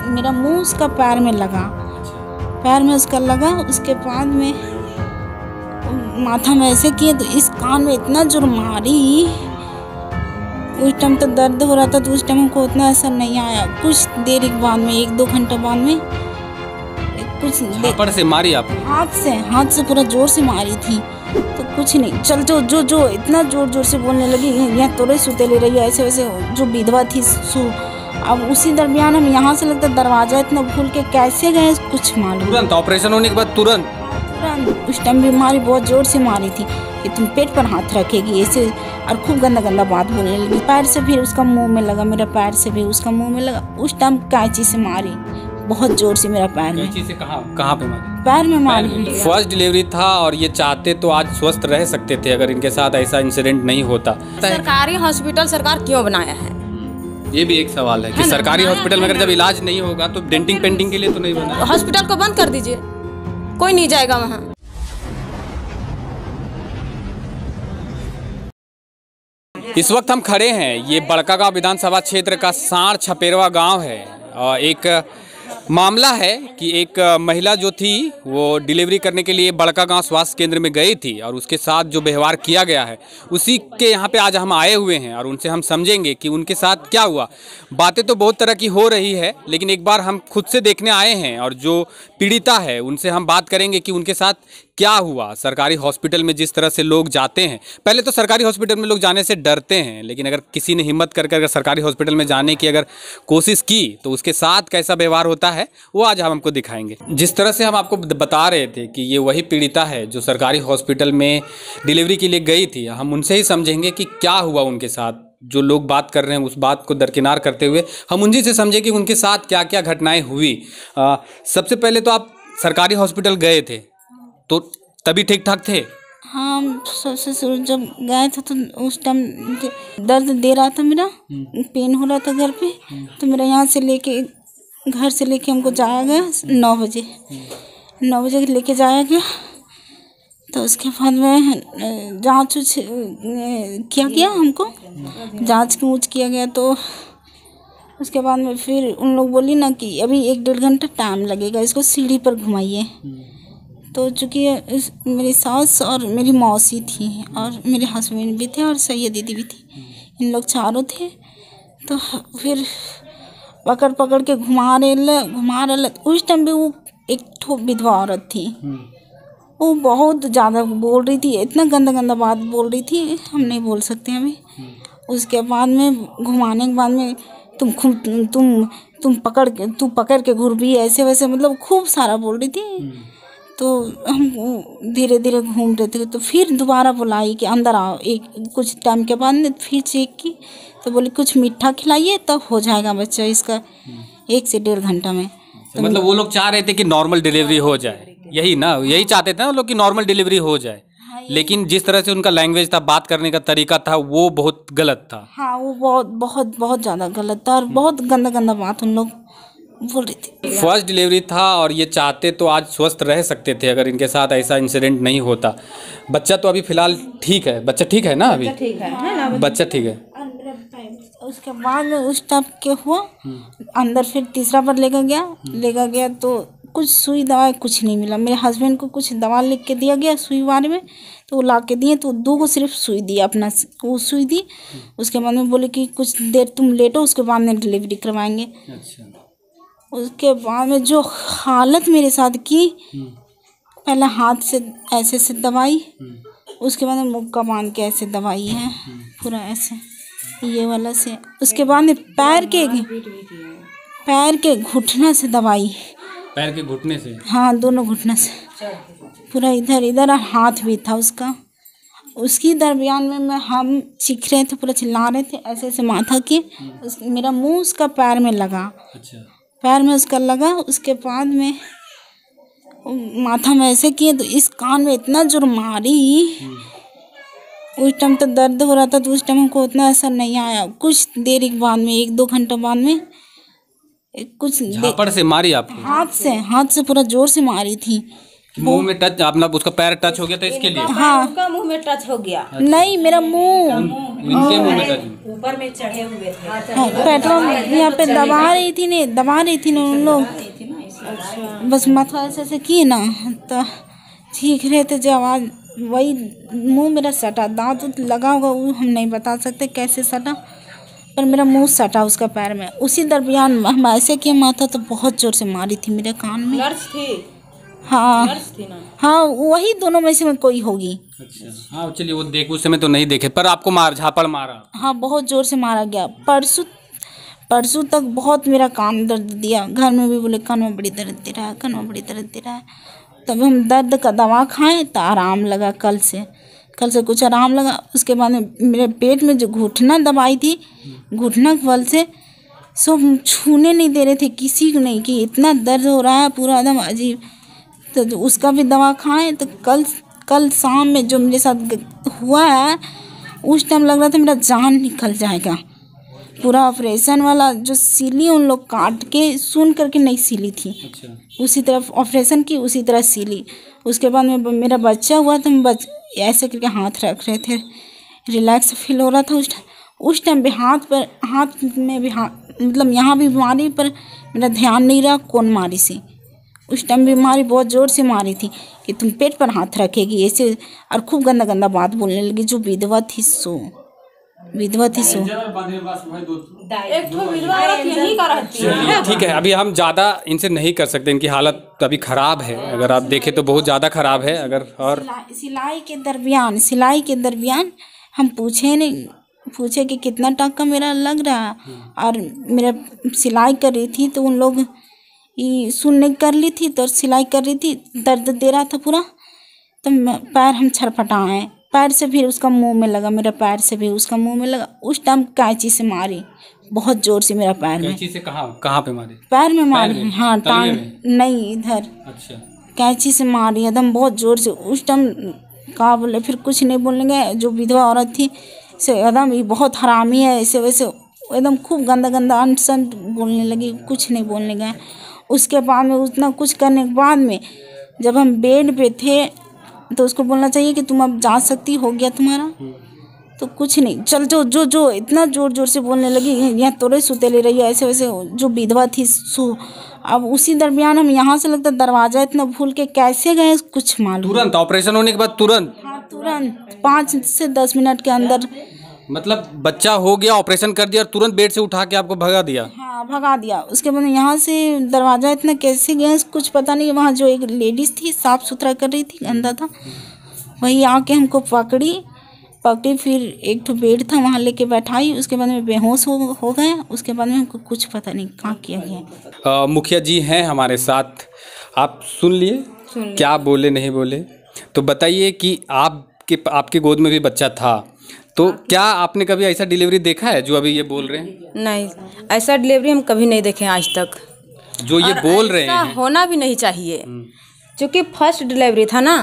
मेरा मुंह उसका पैर में लगा, पैर में उसका लगा। उसके बाद में माथा में ऐसे किए तो इस कान में इतना जोर मारी। उस टाइम तो दर्द हो रहा था, तो उस टाइम हमको उतना असर नहीं आया। कुछ देर के बाद में 1-2 घंटे बाद में कुछ झापड़ से मारी आप? हाथ से पूरा जोर से मारी थी। तो कुछ नहीं, चल जो इतना जोर से बोलने लगी, यहाँ तोड़े सुते ले रही है, ऐसे वैसे। जो विधवा थी अब उसी दरमियान हम यहाँ से लगता दरवाजा इतना भूल के कैसे गए कुछ मालूम। तुरंत ऑपरेशन होने के बाद तुरंत उस टाइम बीमारी बहुत जोर से मारी थी कि तुम पेट पर हाथ रखेगी ऐसे, और खूब गंदा बात बोलने लगी। पैर से फिर उसका मुंह में लगा, मेरा पैर से भी उसका मुंह में लगा। उस टाइम कैंची से मारी बहुत जोर से मेरा पैर में। कैंची से कहाँ पे मारी? पैर में मारी। फर्स्ट डिलीवरी था और ये चाहते तो आज स्वस्थ रह सकते थे अगर इनके साथ ऐसा इंसिडेंट नहीं होता। सरकारी हॉस्पिटल सरकार क्यों बनाया है? ये भी एक सवाल है कि सरकारी हॉस्पिटल में अगर जब इलाज नहीं होगा तो डेंटिंग पेंटिंग के लिए तो नहीं बना। हॉस्पिटल को बंद कर दीजिए, कोई नहीं जाएगा वहाँ। इस वक्त हम खड़े हैं, ये बड़कागांव विधानसभा क्षेत्र का साढ़ छपेरवा गांव है। एक मामला है कि एक महिला जो थी वो डिलीवरी करने के लिए बड़कागांव स्वास्थ्य केंद्र में गई थी और उसके साथ जो व्यवहार किया गया है उसी के यहाँ पे आज हम आए हुए हैं और उनसे हम समझेंगे कि उनके साथ क्या हुआ। बातें तो बहुत तरह की हो रही है, लेकिन एक बार हम खुद से देखने आए हैं और जो पीड़िता है उनसे हम बात करेंगे कि उनके साथ क्या हुआ। सरकारी हॉस्पिटल में जिस तरह से लोग जाते हैं, पहले तो सरकारी हॉस्पिटल में लोग जाने से डरते हैं, लेकिन अगर किसी ने हिम्मत करके अगर सरकारी हॉस्पिटल में जाने की अगर कोशिश की तो उसके साथ कैसा व्यवहार होता है वो आज हम आपको दिखाएंगे। जिस तरह से हम आपको बता रहे थे कि ये वही पीड़िता है जो सरकारी हॉस्पिटल में डिलीवरी के लिए गई थी, हम उनसे ही समझेंगे कि क्या हुआ उनके साथ। जो लोग बात कर रहे हैं उस बात को दरकिनार करते हुए हम उन्हीं से समझे कि उनके साथ क्या क्या घटनाएं हुई। सबसे पहले तो आप सरकारी हॉस्पिटल गए थे तो तभी ठीक ठाक थे? हाँ, सबसे शुरू जब गए थे तो उस टाइम दर्द दे रहा था, मेरा पेन हो रहा था घर पे। तो मेरा यहाँ से लेके घर से लेके हमको जाया गया 9 बजे लेके जाया गया। तो उसके बाद में जाँच किया गया, हमको जाँच किया गया। तो उसके बाद में फिर उन लोग बोली ना कि अभी 1-1.5 घंटा टाइम लगेगा, इसको सीढ़ी पर घुमाइए। तो चूँकि मेरी सास और मेरी मौसी थी और मेरे हस्बैंड भी थे और सैयद दीदी भी थी, इन लोग चारों थे। तो फिर पकड़ के घुमा रहे। उस टाइम भी वो एक ठो विधवा औरत थी, वो बहुत ज़्यादा बोल रही थी, इतना गंदा बात बोल रही थी, हम नहीं बोल सकते अभी। उसके बाद में घुमाने के बाद में तुम पकड़ के घूर भी ऐसे वैसे, मतलब खूब सारा बोल रही थी। तो हम धीरे धीरे घूम रहे थे। तो फिर दोबारा बुलाई कि अंदर आओ। कुछ टाइम के बाद में फिर चेक की तो बोली कुछ मीठा खिलाइए तब हो जाएगा बच्चा इसका 1 से 1.5 घंटा में। तो मतलब वो लोग चाह रहे थे कि नॉर्मल डिलीवरी हो जाए, यही ना, यही चाहते थे ना लोग कि नॉर्मल डिलीवरी हो जाए। लेकिन जिस तरह से उनका लैंग्वेज था, बात करने का तरीका था, वो बहुत गलत था। हाँ, वो बहुत ज़्यादा गलत था और बहुत गंदा बात उन लोग बोल रही थी। फर्स्ट डिलीवरी था और ये चाहते तो आज स्वस्थ रह सकते थे अगर इनके साथ ऐसा इंसिडेंट नहीं होता। बच्चा तो अभी फिलहाल ठीक है, बच्चा ठीक है ना? अभी बच्चा ठीक है। उसके बाद उस टाइप के हुआ, अंदर फिर तीसरा बार लेकर गया तो कुछ सुई दवाई कुछ नहीं मिला। मेरे हस्बैंड को कुछ दवा लिख के दिया गया सुई बारे में, तो वो ला के दिए। तो 2 को सिर्फ सुई दी, अपना वो सुई दी। उसके बाद में बोले कि कुछ देर तुम लेटो, उसके बाद में डिलीवरी करवाएंगे। अच्छा। उसके बाद में जो हालत मेरे साथ की, पहले हाथ से ऐसे से दवाई, उसके बाद में मुक्का बांध के ऐसे दवाई है पूरा ऐसे ये वाला से। उसके बाद में पैर के घुटना से दवाई। पैर के घुटने से? हाँ, दोनों घुटना से पूरा इधर और हाथ भी था उसका। उसकी दरमियान में हम चीख रहे थे, पूरा चिल्ला रहे थे, ऐसे माथा की। मेरा मुंह उसका पैर में लगा। अच्छा। पैर में उसका लगा। उसके बाद में माथा में ऐसे किए तो इस कान में इतना जोर मारी। उस टाइम तो दर्द हो रहा था, तो उस टाइम हमको उतना असर नहीं आया। कुछ देर के बाद में 1-2 घंटे बाद में कुछ झापड़ से मारी आपको? हाथ से पूरा जोर से मारी थी। मुंह में टच, अपना उसका पैर टच हो गया था इसके लिए? हाँ, उनका मुंह में टच हो गया। नहीं मेरा मुंह इनके मुंह में टच? ऊपर में चढ़े हुए थे। हाँ, पेट्रोल यहाँ पे दबा रही थी ना उन लोग, बस माथा ऐसे किए ना तो चीख रहे थे जो आवाज़, वही मुंह मेरा सटा, दांत लगा होगा वो हम नहीं बता सकते कैसे सटा, पर मेरा मुंह सटा उसका पैर में। उसी दरमियान हम ऐसे किए माथा तो बहुत ज़ोर से मारी थी मेरे कान में। नर्स थी? हाँ नर्स थी ना? हाँ, वही दोनों में से कोई होगी। अच्छा, हाँ चलिए, वो देख उस समय तो नहीं देखे, पर आपको झापड़ मारा? हाँ, बहुत ज़ोर से मारा गया। परसों तक बहुत मेरा कान दर्द दिया, घर में भी बोले कान में बड़ी दर्द दे रहा है, कान में बड़ी दर्द दे रहा है। तब हम दर्द का दवा खाएं तो आराम लगा, कल से कुछ आराम लगा। उसके बाद में मेरे पेट में जो घुटना दबाई थी, घुटना बल से सब छूने नहीं दे रहे थे किसी को नहीं, कि इतना दर्द हो रहा है पूरा एकदम अजीब। तो उसका भी दवा खाएं तो कल शाम में जो मेरे साथ हुआ है उस टाइम लग रहा था मेरा जान निकल जाएगा। पूरा ऑपरेशन वाला जो सिली उन लोग काट के सुन करके नहीं सिली थी। अच्छा। उसी तरह ऑपरेशन की उसी तरह सिली। उसके बाद में मेरा बच्चा हुआ तो हम ऐसे करके हाथ रख रहे थे, रिलैक्स फील हो रहा था उस टाइम भी। हाथ में भी मतलब यहाँ भी मारी, पर मेरा ध्यान नहीं रहा कौन मारी सी। उस टाइम भी मारी, बहुत ज़ोर से मारी थी कि तुम पेट पर हाथ रखेगी ऐसे, और खूब गंदा गंदा बात बोलने लगी। जो विधवा थी सो एक तो विधवा औरत यही का रहती है। ठीक है, अभी हम ज़्यादा इनसे नहीं कर सकते, इनकी हालत अभी ख़राब है, अगर आप देखें तो बहुत ज़्यादा ख़राब है। अगर और सिलाई के दरमियान हम पूछे कि कितना टका मेरा लग रहा है, और मेरा सिलाई कर रही थी तो उन लोग ये सुनने कर ली थी, तो सिलाई कर रही थी, दर्द दे रहा था पूरा। तो पैर हम छरपटाए, पैर से फिर उसका मुंह में लगा, मेरा पैर से भी उसका मुंह में लगा। उस टाइम कैंची से मारी बहुत जोर से मेरा पैर में। कैंची से कहाँ पे मारी? पैर में मारी। हाँ, टांग नहीं, इधर। अच्छा। कैंची से मारी एकदम बहुत जोर से। उस टाइम कहा बोले, फिर कुछ नहीं बोलने गए। जो विधवा औरत थी से एकदम ये बहुत हरामी है ऐसे वैसे एकदम खूब गंदा गंदा अनसंट बोलने लगी, कुछ नहीं बोलने गए। उसके बाद में उतना कुछ करने के बाद में जब हम बेड पे थे तो उसको बोलना चाहिए कि तुम अब जा सकती, हो गया तुम्हारा। तो कुछ नहीं, चल जो इतना जोर जोर से बोलने लगी, यहाँ तोरे सुते ले रही है ऐसे वैसे। जो विधवा थी सो, अब उसी दरमियान हम यहाँ से लगता दरवाजा इतना भूल के कैसे गए कुछ मालूम। तुरंत ऑपरेशन होने के बाद तुरंत? हाँ, तुरंत 5 से 10 मिनट के अंदर। मतलब बच्चा हो गया, ऑपरेशन कर दिया और तुरंत बेड से उठा के आपको भगा दिया? हाँ, भगा दिया। उसके बाद यहाँ से दरवाज़ा इतना कैसे गए कुछ पता नहीं। वहाँ जो एक लेडीज़ थी साफ़ सुथरा कर रही थी, गंदा था, वही आके हमको पकड़ी। फिर एक तो बेड था वहाँ लेके बैठाई। उसके बाद में बेहोश हो गए। उसके बाद में हमको कुछ पता नहीं कहाँ किया गया। मुखिया जी हैं हमारे साथ, आप सुन लिए क्या बोले नहीं बोले, तो बताइए कि आपके गोद में भी बच्चा था, तो क्या आपने कभी ऐसा डिलीवरी देखा है जो अभी ये बोल रहे हैं? नहीं, ऐसा डिलीवरी हम कभी नहीं देखे आज तक, जो ये बोल रहे हैं। होना भी नहीं चाहिए, क्योंकि फर्स्ट डिलीवरी था ना,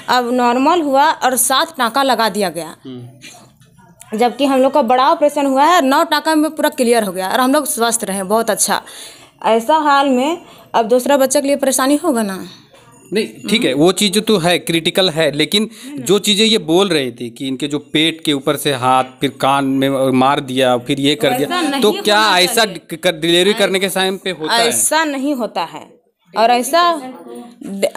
अब नॉर्मल हुआ और 7 टाँका लगा दिया गया, जबकि हम लोग का बड़ा ऑपरेशन हुआ है 9 टाँका में पूरा क्लियर हो गया और हम लोग स्वस्थ रहे बहुत अच्छा। ऐसा हाल में अब दूसरा बच्चे के लिए परेशानी होगा ना। नहीं, ठीक है, वो चीज़ तो है, क्रिटिकल है, लेकिन जो चीज़ें ये बोल रही थी कि इनके जो पेट के ऊपर से हाथ, फिर कान में मार दिया, फिर ये कर दिया, तो क्या ऐसा डिलीवरी करने के टाइम पे होता है? ऐसा नहीं होता है, और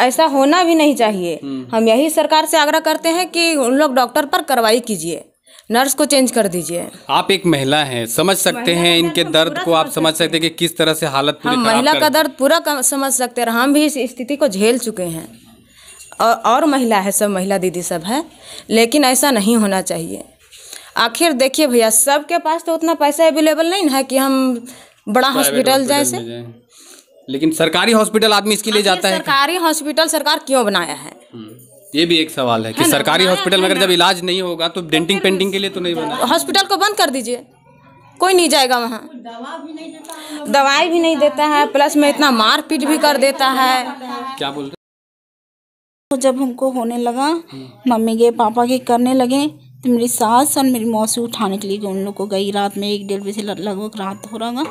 ऐसा होना भी नहीं चाहिए। हम यही सरकार से आग्रह करते हैं कि उन लोग डॉक्टर पर कार्रवाई कीजिए, नर्स को चेंज कर दीजिए। आप एक महिला हैं, समझ सकते हैं इनके दर्द को, आप समझ सकते हैं कि किस तरह से हालत पूरी हम महिला का दर्द पूरा समझ सकते हैं, हम भी इस स्थिति को झेल चुके हैं, और महिला है, सब महिला दीदी सब है, लेकिन ऐसा नहीं होना चाहिए। आखिर देखिए भैया, सबके पास तो उतना पैसा अवेलेबल नहीं है कि हम बड़ा हॉस्पिटल जैसे, लेकिन सरकारी हॉस्पिटल आदमी इसके लिए जाता है। सरकारी हॉस्पिटल सरकार क्यों बनाया है? ये भी एक सवाल है कि सरकारी हॉस्पिटल में अगर जब इलाज नहीं होगा तो डेंटिंग पेंटिंग के लिए तो नहीं बना। हॉस्पिटल को बंद कर दीजिए, कोई नहीं जाएगा वहाँ। दवाई भी नहीं देता है, प्लस में इतना मारपीट भी कर देता है। क्या बोल रहे? तो जब हमको होने लगा, मम्मी के पापा के करने लगे, तो मेरी सास और मेरी मौसी उठाने के लिए उन लोग को गई। रात में 1-1:30 बजे लगभग रात हो रहा,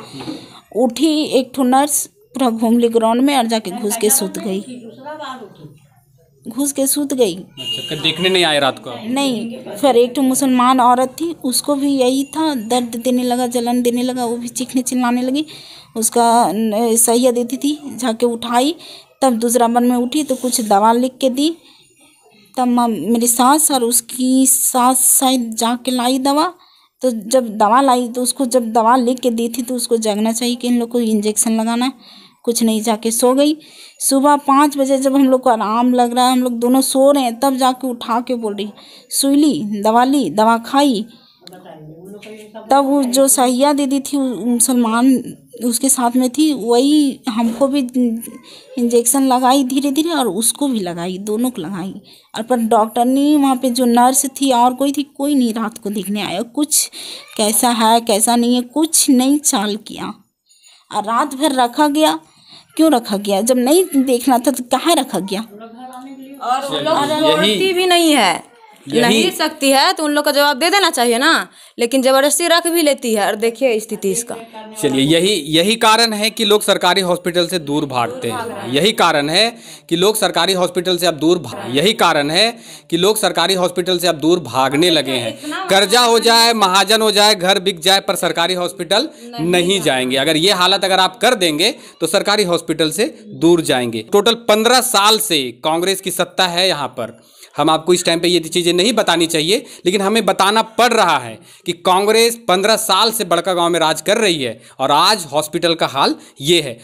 उठी एक ठो नर्स पूरा घूम ली ग्राउंड में और जाके घुस के सुत गई। घुस के सूत गई। अच्छा, कल देखने नहीं आए रात को? नहीं, फिर एक तो मुसलमान औरत थी, उसको भी यही था, दर्द देने लगा, जलन देने लगा, वो भी चीखने चिल्लाने लगी। उसका सहिया देती थी, जाके उठाई, तब दूसरा बार में उठी तो कुछ दवा लिख के दी। तब मेरी सास और उसकी सास शायद जाके लाई दवा। तो जब दवा लाई तो उसको जब दवा लिख के दी थी तो उसको जगना चाहिए कि इन लोग को इंजेक्शन लगाना है। कुछ नहीं, जाके सो गई। सुबह 5 बजे जब हम लोग को आराम लग रहा है, हम लोग दोनों सो रहे हैं, तब जाके उठा के बोल रही, सुई ली, दवा खाई। तब वो जो सहिया दीदी थी, मुसलमान उसके साथ में थी, वही हमको भी इंजेक्शन लगाई धीरे धीरे और उसको भी लगाई, दोनों को लगाई। और पर डॉक्टर नहीं, वहाँ पे जो नर्स थी और कोई थी, कोई नहीं रात को देखने आया। कुछ कैसा है कैसा नहीं है कुछ नहीं चाल किया। और रात भर रखा गया। क्यों रखा गया? जब नहीं देखना था तो कहाँ रखा गया? और उन लोग जबरदस्ती भी नहीं है, नहीं सकती है तो उन लोग का जवाब दे देना चाहिए ना, लेकिन जबरदस्ती रख भी लेती है। और देखिए स्थिति इसका। चलिए, यही कारण है कि लोग सरकारी हॉस्पिटल से दूर भागते हैं। यही कारण है कि लोग सरकारी हॉस्पिटल से अब दूर भागने लगे हैं। कर्जा हो जाए, महाजन हो जाए, घर बिक जाए, पर सरकारी हॉस्पिटल नहीं जाएंगे। अगर ये हालत अगर आप कर देंगे तो सरकारी हॉस्पिटल से दूर जाएंगे। टोटल 15 साल से कांग्रेस की सत्ता है यहाँ पर। हम आपको इस टाइम पे ये चीज़ें नहीं बतानी चाहिए, लेकिन हमें बताना पड़ रहा है कि कांग्रेस 15 साल से बड़का गांव में राज कर रही है और आज हॉस्पिटल का हाल ये है।